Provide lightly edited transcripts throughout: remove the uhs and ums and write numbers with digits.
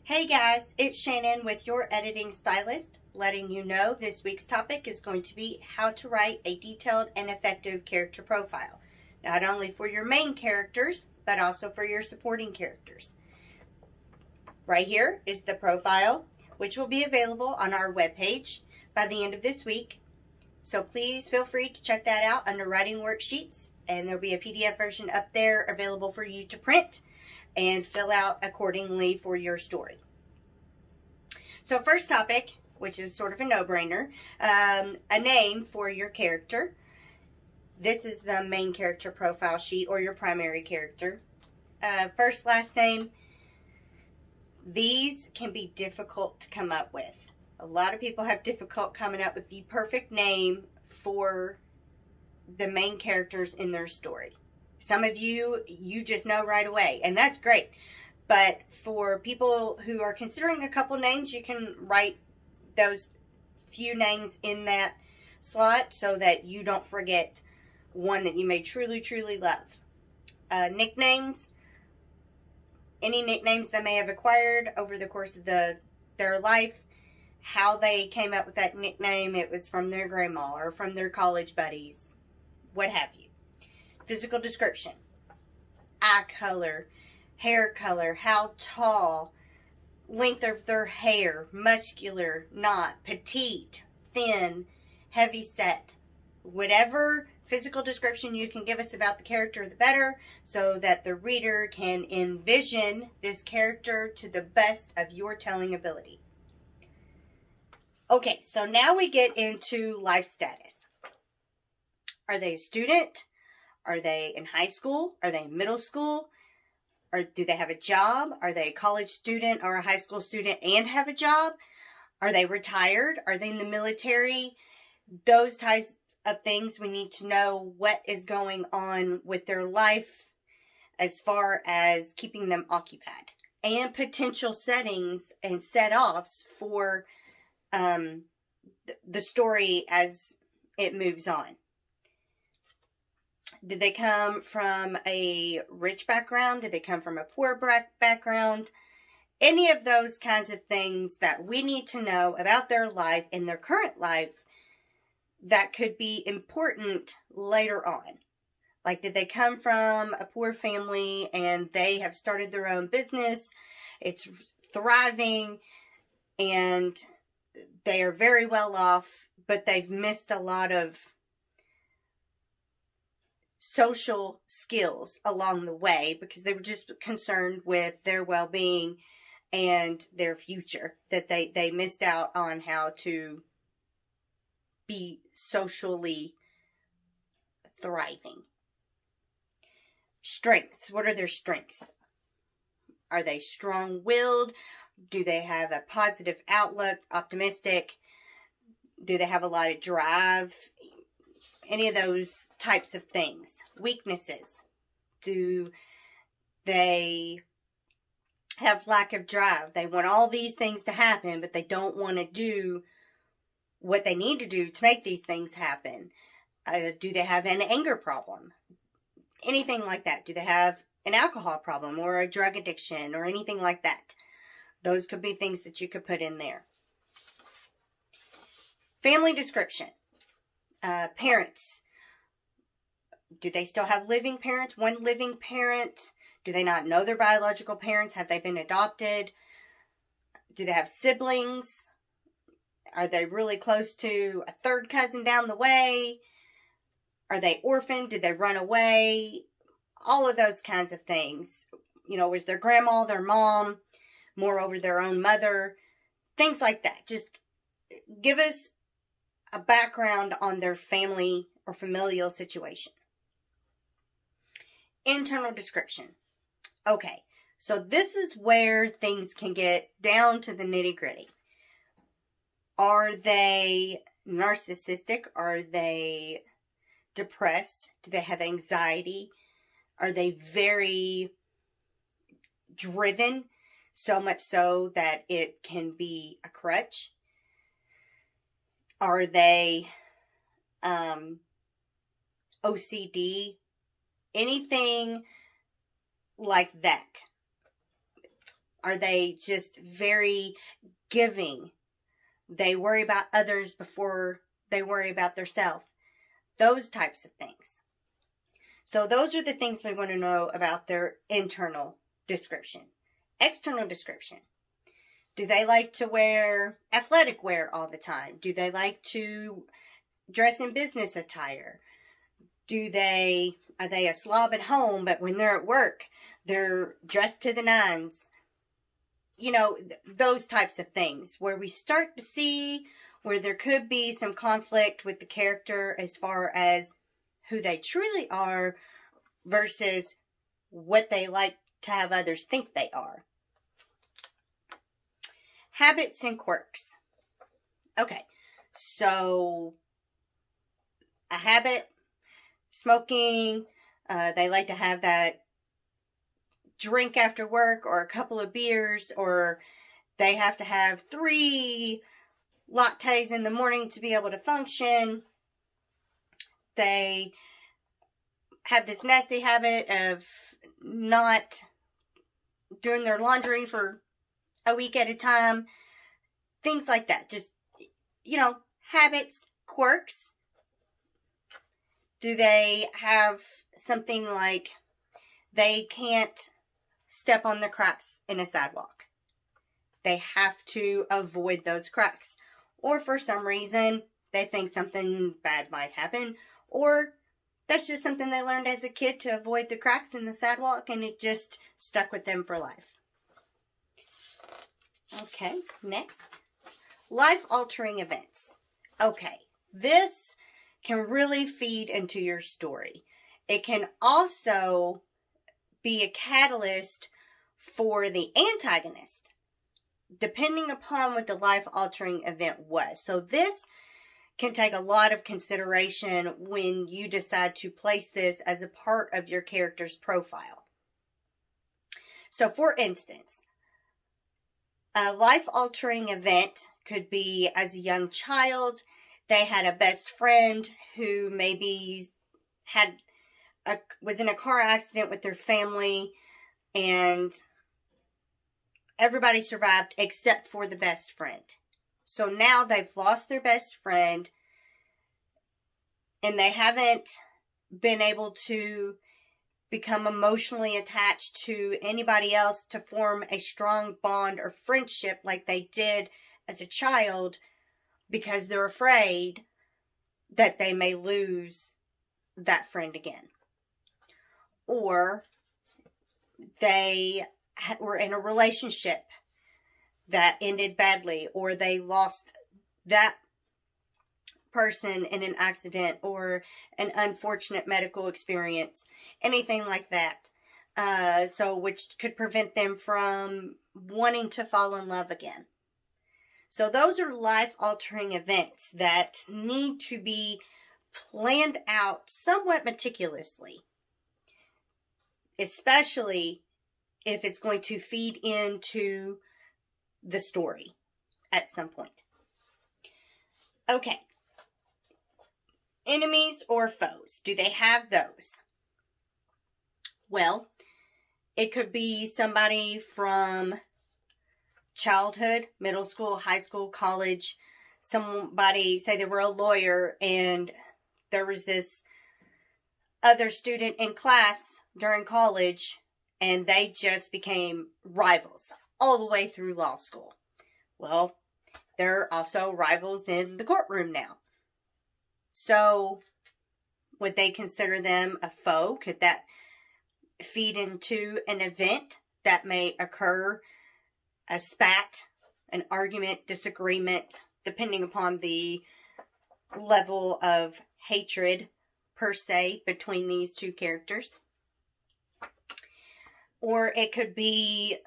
Hey guys, it's Shannon with your editing stylist, letting you know this week's topic is going to be how to write a detailed and effective character profile, not only for your main characters, but also for your supporting characters. Right here is the profile, which will be available on our webpage by the end of this week. So please feel free to check that out under writing worksheets, and there'll be a PDF version up there available for you to print and fill out accordingly for your story. So first topic, which is sort of a no-brainer, a name for your character. This is the main character profile sheet or your primary character. First, last name. These can be difficult to come up with. A lot of people have difficult coming up with the perfect name for the main characters in their story. Some of you just know right away, and that's great. But for people who are considering a couple names, you can write those few names in that slot so that you don't forget one that you may truly, truly love. Nicknames. Any nicknames they may have acquired over the course of their life. How they came up with that nickname. It was from their grandma or from their college buddies. What have you. Physical description. Eye color, hair color, how tall, length of their hair, muscular, not, petite, thin, heavy set. Whatever physical description you can give us about the character, the better, so that the reader can envision this character to the best of your telling ability. Okay, so now we get into life status. Are they a student? Are they in high school? Are they in middle school? Or do they have a job? Are they a college student or a high school student and have a job? Are they retired? Are they in the military? Those types of things, we need to know what is going on with their life as far as keeping them occupied. And potential settings and set-offs for the story as it moves on. Did they come from a rich background? Did they come from a poor background? Any of those kinds of things that we need to know about their life in their current life that could be important later on. Like, did they come from a poor family and they have started their own business? It's thriving and they are very well off, but they've missed a lot of social skills along the way because they were just concerned with their well-being and their future, that they missed out on how to be socially thriving. Strengths. What are their strengths? Are they strong-willed? Do they have a positive outlook, optimistic? Do they have a lot of drive? Any of those types of things. Weaknesses. Do they have lack of drive? They want all these things to happen, but they don't want to do what they need to do to make these things happen. Do they have an anger problem? Anything like that. Do they have an alcohol problem or a drug addiction or anything like that? Those could be things that you could put in there. Family description. Parents. Do they still have living parents? One living parent? Do they not know their biological parents? Have they been adopted? Do they have siblings? Are they really close to a third cousin down the way? Are they orphaned? Did they run away? All of those kinds of things. You know, was their grandma, their mom, moreover their own mother? Things like that. Just give us a background on their family or familial situation. Internal description. Okay, so this is where things can get down to the nitty-gritty. Are they narcissistic? Are they depressed? Do they have anxiety? Are they very driven? So much so that it can be a crutch? Are they OCD? Anything like that. Are they just very giving? They worry about others before they worry about themselves. Those types of things. So those are the things we want to know about their internal description. External description. Do they like to wear athletic wear all the time? Do they like to dress in business attire? Are they a slob at home, but when they're at work, they're dressed to the nines? You know, those types of things where we start to see where there could be some conflict with the character as far as who they truly are versus what they like to have others think they are. Habits and quirks. Okay, so a habit, smoking, they like to have that drink after work or a couple of beers, or they have to have 3 lattes in the morning to be able to function. They have this nasty habit of not doing their laundry for a week at a time. Things like that. Just, habits, quirks. Do they have something like they can't step on the cracks in a sidewalk? They have to avoid those cracks. Or for some reason, they think something bad might happen. Or that's just something they learned as a kid to avoid the cracks in the sidewalk, and it just stuck with them for life. Okay, next. Life-altering events. Okay, this can really feed into your story. It can also be a catalyst for the antagonist, depending upon what the life-altering event was. So this can take a lot of consideration when you decide to place this as a part of your character's profile. So for instance, a life-altering event could be as a young child, they had a best friend who maybe was in a car accident with their family, and everybody survived except for the best friend. So now they've lost their best friend, and they haven't been able to become emotionally attached to anybody else to form a strong bond or friendship like they did as a child, because they're afraid that they may lose that friend again. Or they were in a relationship that ended badly, or they lost that person in an accident or an unfortunate medical experience, anything like that. Which could prevent them from wanting to fall in love again. So those are life-altering events that need to be planned out somewhat meticulously, especially if it's going to feed into the story at some point. Okay. Enemies or foes? Do they have those? Well, it could be somebody from childhood, middle school, high school, college. Somebody, say they were a lawyer, and there was this other student in class during college, and they just became rivals all the way through law school. Well, they're also rivals in the courtroom now. So, would they consider them a foe? Could that feed into an event that may occur? A spat, an argument, disagreement, depending upon the level of hatred, per se, between these two characters. Or it could be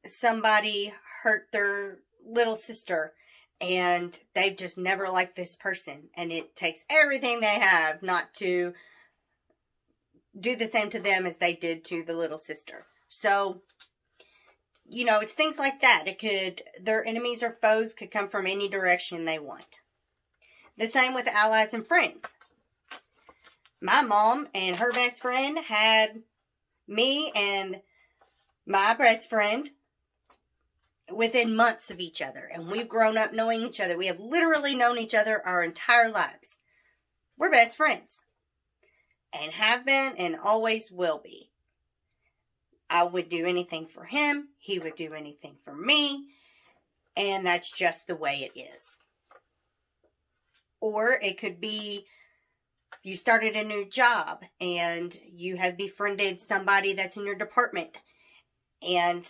somebody hurt their little sister, and they've just never liked this person, and it takes everything they have not to do the same to them as they did to the little sister. So, it's things like that. Their enemies or foes could come from any direction they want. The same with allies and friends. My mom and her best friend had me and my best friend within months of each other, and we've grown up knowing each other. We have literally known each other our entire lives. We're best friends, and have been and always will be. I would do anything for him. He would do anything for me. And that's just the way it is. Or it could be you started a new job and you have befriended somebody that's in your department. And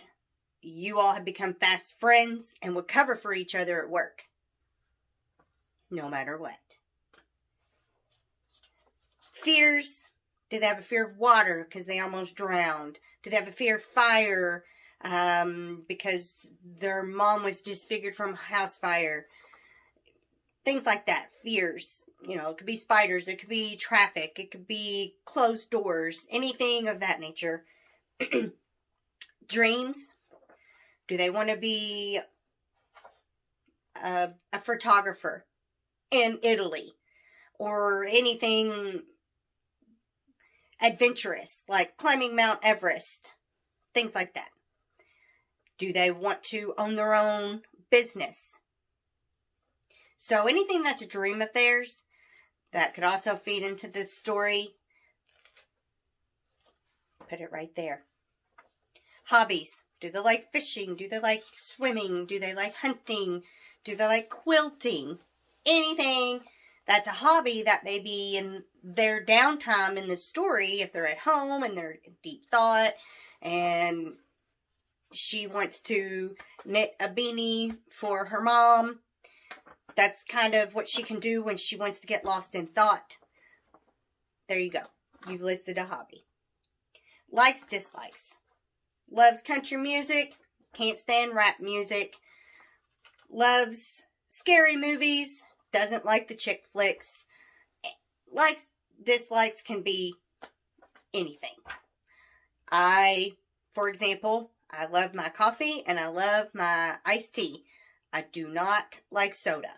you all have become fast friends and would cover for each other at work. No matter what. Fears. Do they have a fear of water because they almost drowned? Do they have a fear of fire because their mom was disfigured from a house fire? Things like that. Fears. You know, it could be spiders. It could be traffic. It could be closed doors. Anything of that nature. Dreams. Do they want to be a photographer in Italy? Or anything adventurous, like climbing Mount Everest. Things like that. Do they want to own their own business? So anything that's a dream of theirs, that could also feed into this story. Put it right there. Hobbies. Do they like fishing? Do they like swimming? Do they like hunting? Do they like quilting? Anything that's a hobby that may be in their downtime in the story, if they're at home and they're in deep thought, and she wants to knit a beanie for her mom. That's kind of what she can do when she wants to get lost in thought. There you go. You've listed a hobby. Likes, dislikes. Loves country music. Can't stand rap music. Loves scary movies. Doesn't like the chick flicks. Likes, dislikes can be anything. For example, I love my coffee and I love my iced tea. I do not like soda.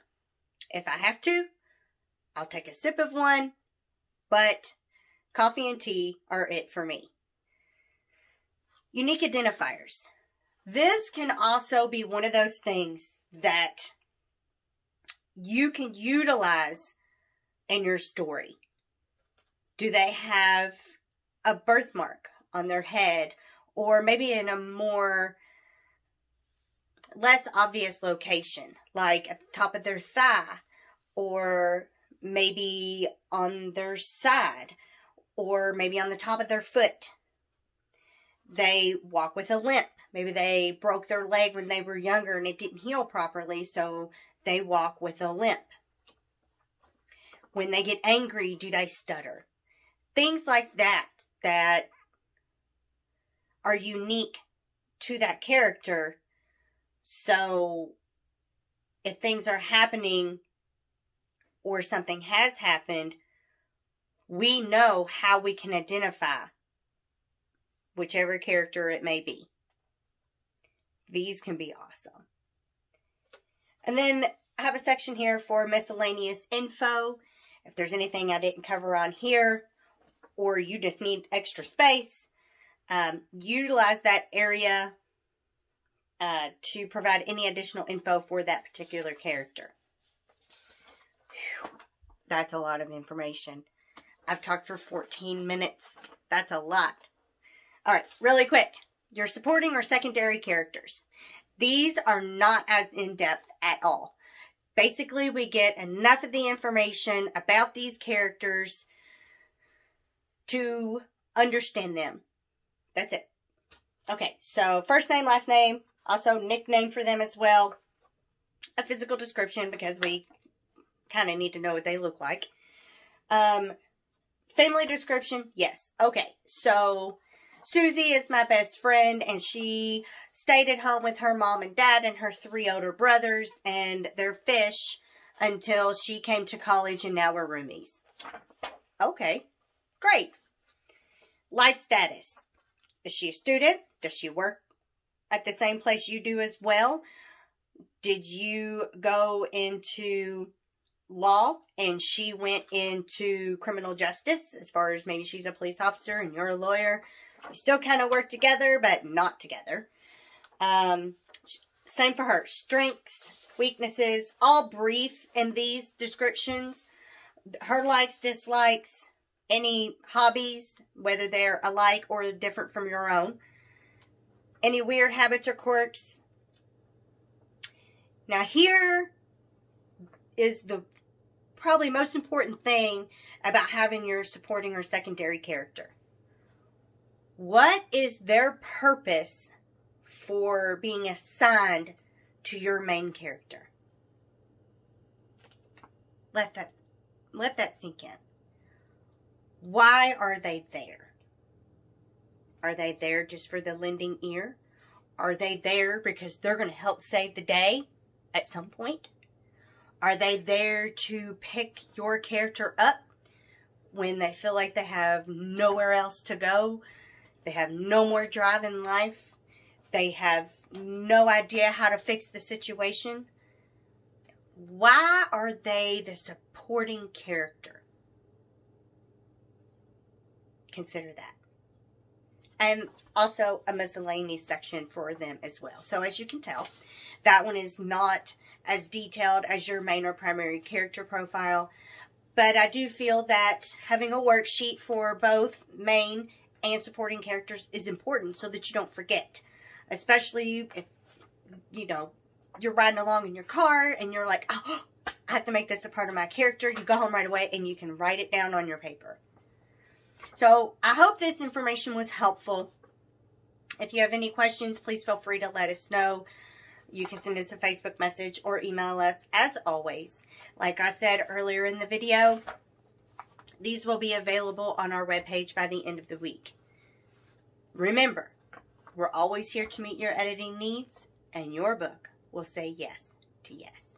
If I have to, I'll take a sip of one, but coffee and tea are it for me. Unique identifiers. This can also be one of those things that you can utilize in your story. Do they have a birthmark on their head, or maybe in a more less obvious location, like at the top of their thigh, or maybe on their side, or maybe on the top of their foot? They walk with a limp. Maybe they broke their leg when they were younger and it didn't heal properly, so they walk with a limp. When they get angry, do they stutter? Things like that that are unique to that character. So if things are happening or something has happened, we know how we can identify whichever character it may be. These can be awesome. And then I have a section here for miscellaneous info. If there's anything I didn't cover on here, or you just need extra space, utilize that area to provide any additional info for that particular character. Whew, that's a lot of information. I've talked for 14 minutes. That's a lot. All right, really quick. Your supporting or secondary characters. These are not as in-depth at all. Basically, we get enough of the information about these characters to understand them. That's it. Okay, so first name, last name, also nickname for them as well. A physical description because we kind of need to know what they look like. Family description, yes. Okay, so Susie is my best friend, and she stayed at home with her mom and dad and her 3 older brothers and their fish until she came to college, and now we're roomies. Okay, great. Life status. Is she a student? Does she work at the same place you do as well? Did you go into law and she went into criminal justice, as far as maybe she's a police officer and you're a sawyer? We still kind of work together, but not together. Size Same for her. Strengths, weaknesses, all brief in these descriptions. Her likes, dislikes, any hobbies, whether they're alike or different from your own. Any weird habits or quirks. Now here is the probably most important thing about having your supporting or secondary character. What is their purpose for being assigned to your main character? Let that sink in. Why are they there? Are they there just for the lending ear? Are they there because they're going to help save the day at some point? Are they there to pick your character up when they feel like they have nowhere else to go? They have no more drive in life. They have no idea how to fix the situation. Why are they the supporting character? Consider that. And also a miscellaneous section for them as well. So as you can tell, that one is not as detailed as your main or primary character profile. But I do feel that having a worksheet for both main and supporting characters is important so that you don't forget. Especially if, you know, you're riding along in your car and you're like, oh, I have to make this a part of my character. You go home right away and you can write it down on your paper. So I hope this information was helpful. If you have any questions, please feel free to let us know. You can send us a Facebook message or email us as always. Like I said earlier in the video, these will be available on our webpage by the end of the week. Remember, we're always here to meet your editing needs, and your book will say yes to yes.